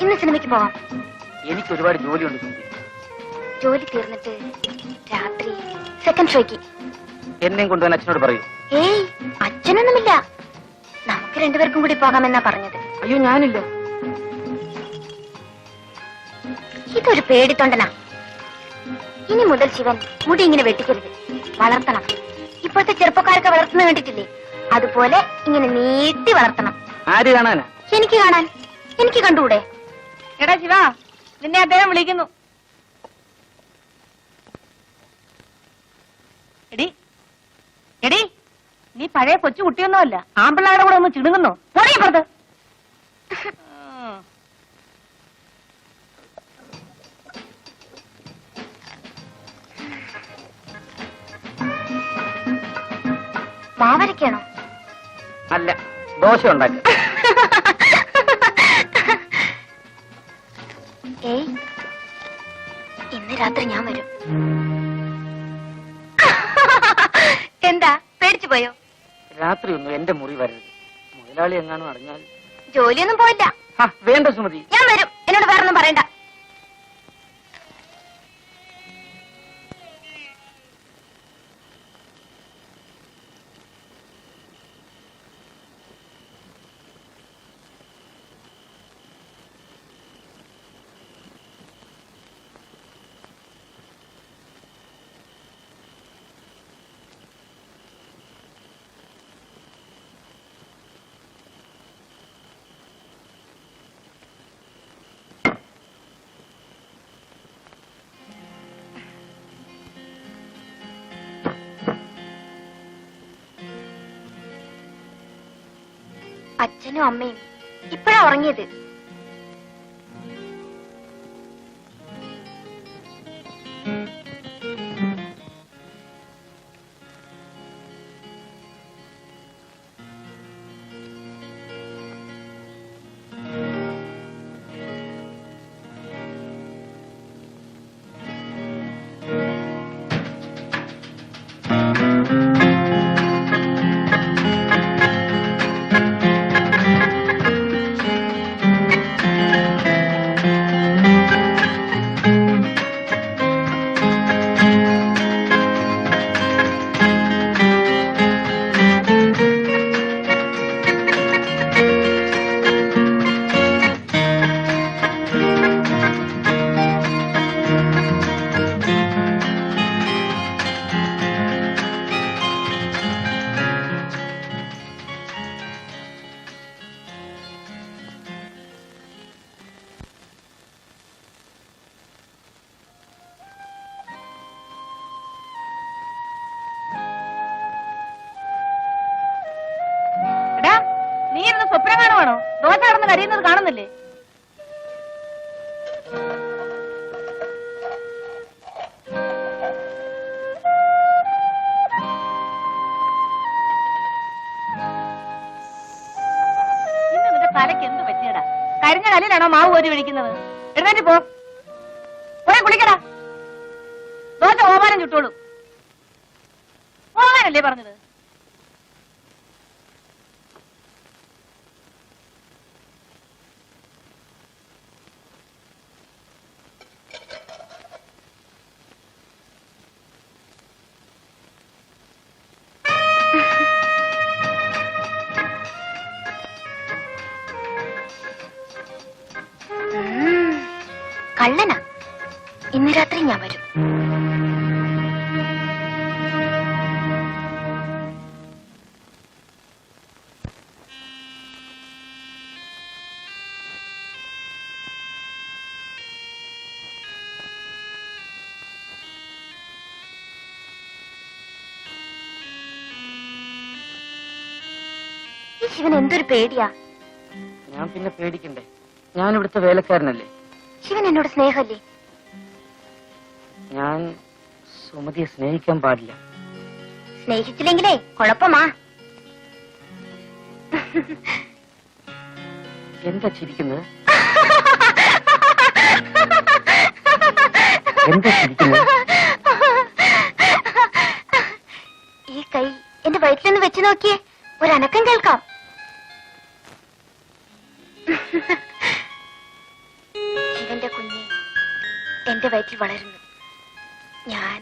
ഇന്ന് സിനിമയ്ക്ക് പോവാം. എനിക്ക് ഒരുപാട് ജോലിയുണ്ട്. ജോലി തീർന്നിട്ട് രാത്രി സെക്കൻഡ് ഷോയ്ക്ക് എന്നെയും കൊണ്ടുപോകാൻ അച്ഛനോട് പറയൂ. ഏയ്, അച്ഛനൊന്നുമില്ല. നമുക്ക് രണ്ടുപേർക്കും കൂടി പോകാമെന്നാ പറഞ്ഞത്. അയ്യോ, ഞാനില്ല. ഇതൊരു പേടിത്തൊണ്ടനാ. ഇനി മുതൽ ശിവൻ മുടി ഇങ്ങനെ വെട്ടിക്കരുത്, വളർത്തണം. ഇപ്പോഴത്തെ ചെറുപ്പക്കാരൊക്കെ വളർത്തുന്ന കണ്ടിട്ടില്ലേ, അതുപോലെ ഇങ്ങനെ നീട്ടി വളർത്തണം. ആര് കാണാനാ? എനിക്ക് കാണാൻ. എനിക്ക് കണ്ടുകൂടെ? എടാ ശിവ, നിന്നെ അദ്ദേഹം വിളിക്കുന്നു. എടി എടി, നീ പഴയ കൊച്ചു കുട്ടിയൊന്നുമല്ല. ആമ്പിള്ളാരുടെ കൂടെ ഒന്ന് ചിണുങ്ങുന്നു. പോടീപ്പുറത്ത്. മാവരയ്ക്കാണോ? അല്ല, ദോശ ഉണ്ടാക്കി. ഏയ്, ഇന്ന് രാത്രി ഞാൻ വരും. എന്താ, പേടിച്ചു പോയോ? രാത്രി ഒന്നും എന്റെ മുറി വരരുത്. മുതലാളി എങ്ങാനും അറിഞ്ഞാൽ. ജോലിയൊന്നും പോയില്ല. വേണ്ട സുമതി, ഞാൻ വരും. എന്നോട് വേറൊന്നും പറയണ്ട. അച്ഛനും അമ്മയും ഇപ്പഴാ ഉറങ്ങിയത്. സ്വപ്നമാണോ? ദോശ കടന്ന് കരിയുന്നത് കാണുന്നില്ലേ? ഇന്ന് നിന്റെ തലയ്ക്ക് എന്ത് പറ്റിയടാ? കരിഞ്ഞ കല്ലിലാണോ മാവ് കോരി ഒഴിക്കുന്നത്? എഴുന്നേറ്റ് പോ, പോയി കുളിക്കടാ. ദോശ ഓമാനം ചുട്ടോളൂ. ഓമാനല്ലേ പറഞ്ഞത്? കള്ളനാ. ഇന്ന് രാത്രി ഞാൻ വരും. ഈ ശിവൻ എന്തൊരു പേടിയാ. ഞാൻ പിന്നെ പേടിക്കണ്ടേ? ഞാൻ ഇവിടുത്തെ വേലക്കാരനല്ലേ. ശിവൻ എന്നോട് സ്നേഹല്ലേ? ഞാൻ സുമതിയെ സ്നേഹിക്കാൻ പാടില്ല. സ്നേഹിച്ചില്ലെങ്കിലേ കുഴപ്പമാ. എന്താ ചിരിക്കുന്നത്? എന്താ ചിരിക്കുന്നത്? ഈ കൈ എന്റെ വയറ്റിലൊന്ന് വെച്ച് നോക്കിയേ, ഒരനക്കം കേൾക്കാം. ശിവന്റെ കുഞ്ഞ് എന്റെ വയറ്റിൽ വളരുന്നു. ഞാൻ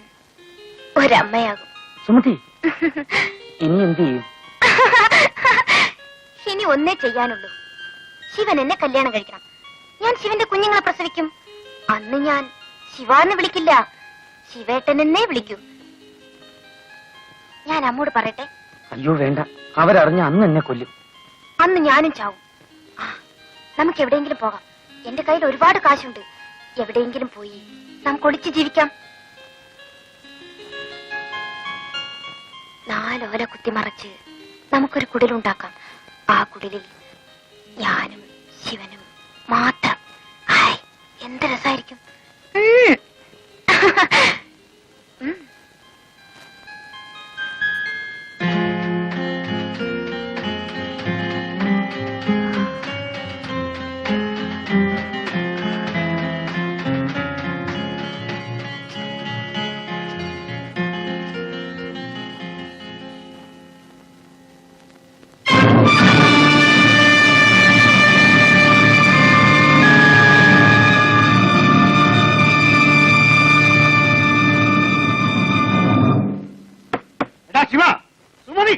ഒരമ്മയാകും. സുമതി, ഇനി എന്ത് ചെയ്യും? ഇനി ഒന്നേ ചെയ്യാനുള്ളൂ. ശിവൻ എന്നെ കല്യാണം കഴിക്കണം. ഞാൻ ശിവന്റെ കുഞ്ഞുങ്ങളെ പ്രസവിക്കും. അന്ന് ഞാൻ ശിവാന്ന് വിളിക്കില്ല, ശിവേട്ടനെന്നേ വിളിക്കൂ. ഞാൻ അമ്മോട് പറയട്ടെ? അയ്യോ വേണ്ട, അവരറിഞ്ഞ അന്ന് എന്നെ കൊല്ലും. അന്ന് ഞാനും ചാവും. ആ, നമുക്ക് എവിടെയെങ്കിലും പോകാം. എന്റെ കയ്യിൽ ഒരുപാട് കാശുണ്ട്. എവിടെയെങ്കിലും പോയി നമുക്ക് ഒളിച്ച് ജീവിക്കാം. 4 ഓല കുത്തിമറച്ച് നമുക്കൊരു കുടിലുണ്ടാക്കാം. ആ കുടിലിൽ ഞാനും ശിവനും മാത്രം. ഹായ്, എന്ത് രസായിരിക്കും. ശിവ, സുമതി,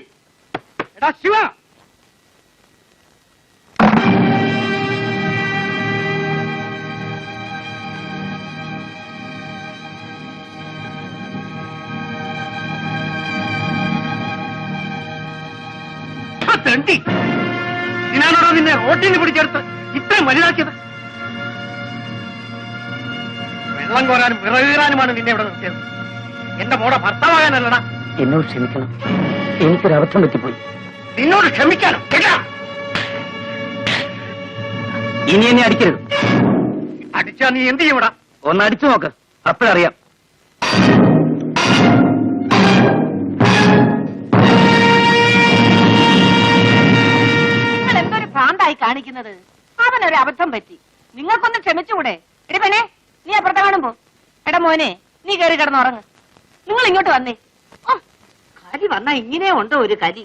എടാ ശിവ. തെണ്ടി, ഇതിനാണോ നിന്നെ റോട്ടിൽ നിന്ന് പിടിച്ചെടുത്ത് ഇത്രയും വലുതാക്കിയത്? വെള്ളം കോരാനും വിറകീറാനുമാണ് നിന്നെ ഇവിടെ നിർത്തിയത്. എന്റെ മോടെ ഭർത്താവാകാനല്ലടാ. എന്നോട് ക്ഷമിക്കണം, എനിക്കൊരബദ്ധം പറ്റിപ്പോയി. നിന്നോട് ക്ഷമിക്കാനും കേട്ടാ? ഇനി എന്നെ അടിക്കരുത്. അടിച്ചാ നീ എന്ത് ചെയ്യൂടാ? ഒന്ന് അടിച്ചു നോക്ക്, അപ്പോഴറിയാം. നിങ്ങൾ എന്തൊരു ഭ്രാന്തായി കാണിക്കുന്നത്? അവനൊരു അബദ്ധം പറ്റി, നിങ്ങൾക്കൊന്ന് ക്ഷമിച്ചുകൂടെ? എടി പെണ്ണേ, നീ അപ്പുറത്തെ കാണുമ്പോ. എടാ മോനെ, നീ കയറി കിടന്നുറങ്ങ്. നിങ്ങൾ ഇങ്ങോട്ട് വന്നേ. ഓ, കലി വന്നാ ഇങ്ങനെ ഉണ്ടോ ഒരു കലി?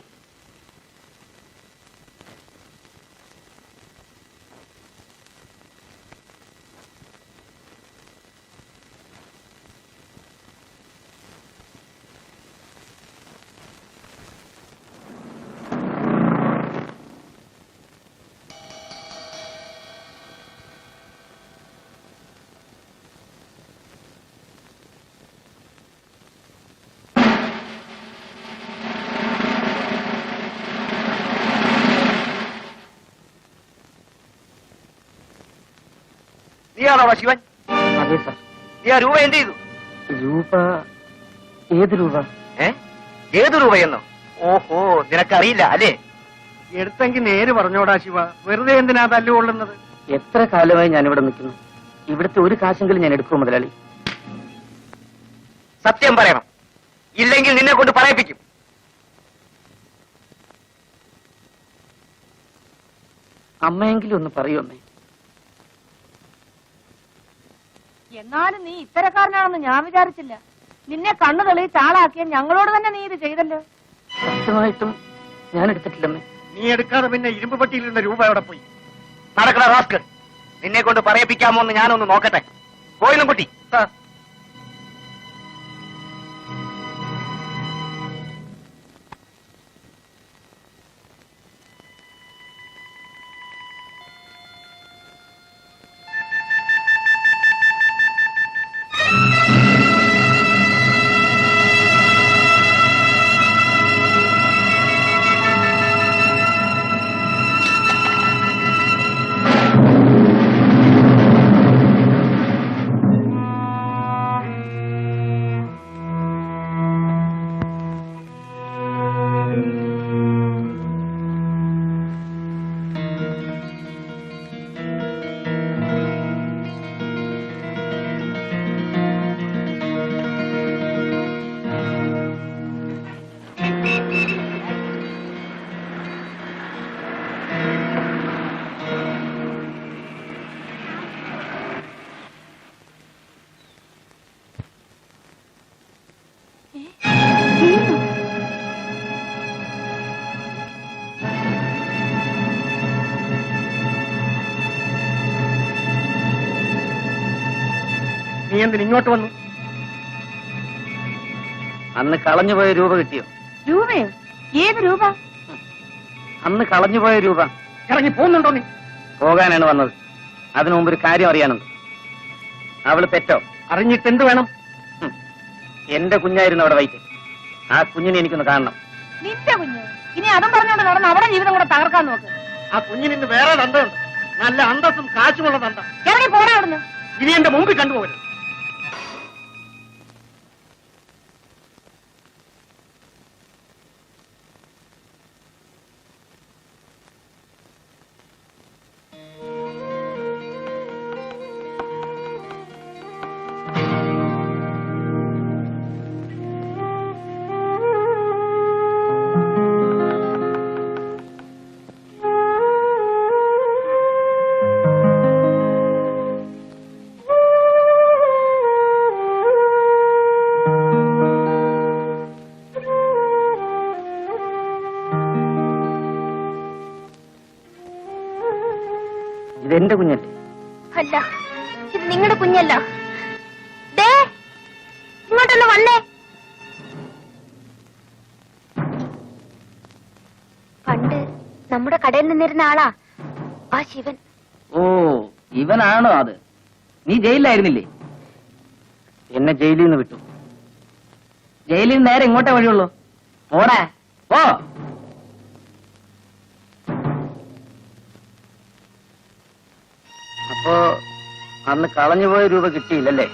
നീയാണോ ശിവൻ? അതെ സാർ. നീ ആ രൂപ എന്ത് ചെയ്തു? രൂപ? ഏത് രൂപ? ഏത് രൂപയെന്നോ? ഓഹോ, നിനക്കറിയില്ല അല്ലേ? എടുത്തെങ്കിൽ നേര് പറഞ്ഞോടാ ശിവ, വെറുതെ എന്തിനാ തല്ലുകൊള്ളുന്നത്? എത്ര കാലമായി ഞാനിവിടെ നിൽക്കുന്നു. ഇവിടുത്തെ ഒരു കാശെങ്കിലും ഞാൻ എടുക്കുമോ മുതലാളി? സത്യം പറയണം, ഇല്ലെങ്കിൽ നിന്നെ കൊണ്ട് പറയിപ്പിക്കും. അമ്മയെങ്കിലും ഒന്ന് പറയൂ അമ്മേ. എന്നാലും നീ ഇത്തരക്കാരനാണെന്ന് ഞാൻ വിചാരിച്ചില്ല. നിന്നെ കണ്ണു തെളിയിച്ച് ആളാക്കിയ ഞങ്ങളോട് തന്നെ നീ ഇത് ചെയ്തല്ലോ. സത്യമായിട്ടും ഞാൻ എടുത്തിട്ടില്ലമ്മേ. നീ എടുക്കാതെ പിന്നെ ഇരുമ്പ് പട്ടിയിലിരുന്ന രൂപ എവിടെ പോയി? നടക്കണ റാസ്കൽ, നിന്നെ കൊണ്ട് പറയിപ്പിക്കാമോ എന്ന് ഞാനൊന്ന് നോക്കട്ടെ. പോയിന്നും കുട്ടി. നീ എന്തിന് ഇങ്ങോട്ട് വന്നു? അന്ന് കളഞ്ഞുപോയ രൂപ കിട്ടിയോ? രൂപയോ? ഏത് രൂപ? അന്ന് കളഞ്ഞുപോയ രൂപ. ഇറങ്ങി പോകുന്നുണ്ടോ നീ? പോകാനാണ് വന്നത്. അതിനു മുമ്പ് ഒരു കാര്യം അറിയാനുണ്ട്. അവള് പെറ്റോ? അറിഞ്ഞിട്ട് എന്ത് വേണം? എന്റെ കുഞ്ഞായിരുന്നു അവിടെ വൈറ്റ്. ആ കുഞ്ഞിനെ എനിക്കൊന്ന് കാണണം. നിന്റെ കുഞ്ഞ് ഇനി അതും പറഞ്ഞോണ്ട് നടന്ന് അവിടെ ജീവിതം കൂടെ തകർക്കാൻ നോക്ക്. ആ കുഞ്ഞിന് ഇന്ന് വേറെ തന്തയുണ്ട്. നല്ല അന്തസ്സും കാശുമുള്ള തന്ത. ഇറങ്ങി പോടാ അവിടുന്ന്. ഇനി എന്റെ മുമ്പിൽ കണ്ടുപോകരുത്. ഇതെന്റെ കുഞ്ഞല്ലേ? അല്ല, ഇത് നിങ്ങളുടെ കുഞ്ഞല്ല. ദേ, ഇങ്ങോട്ടൊന്ന് വന്നേ. പണ്ട് നമ്മുടെ കടയിൽ നിന്നിരുന്ന ആളാ ആ ശിവൻ. ഓ, ഇവനാണോ അത്? നീ ജയിലിലായിരുന്നില്ലേ? എന്നെ ജയിലിൽ നിന്ന് വിട്ടു. ജയിലിൽ നിന്ന് നേരെ ഇങ്ങോട്ടേ വഴിയുള്ളൂ. പോടാ, പോ. അപ്പോ അന്ന് കളഞ്ഞുപോയ രൂപ കിട്ടിയില്ലല്ലേ?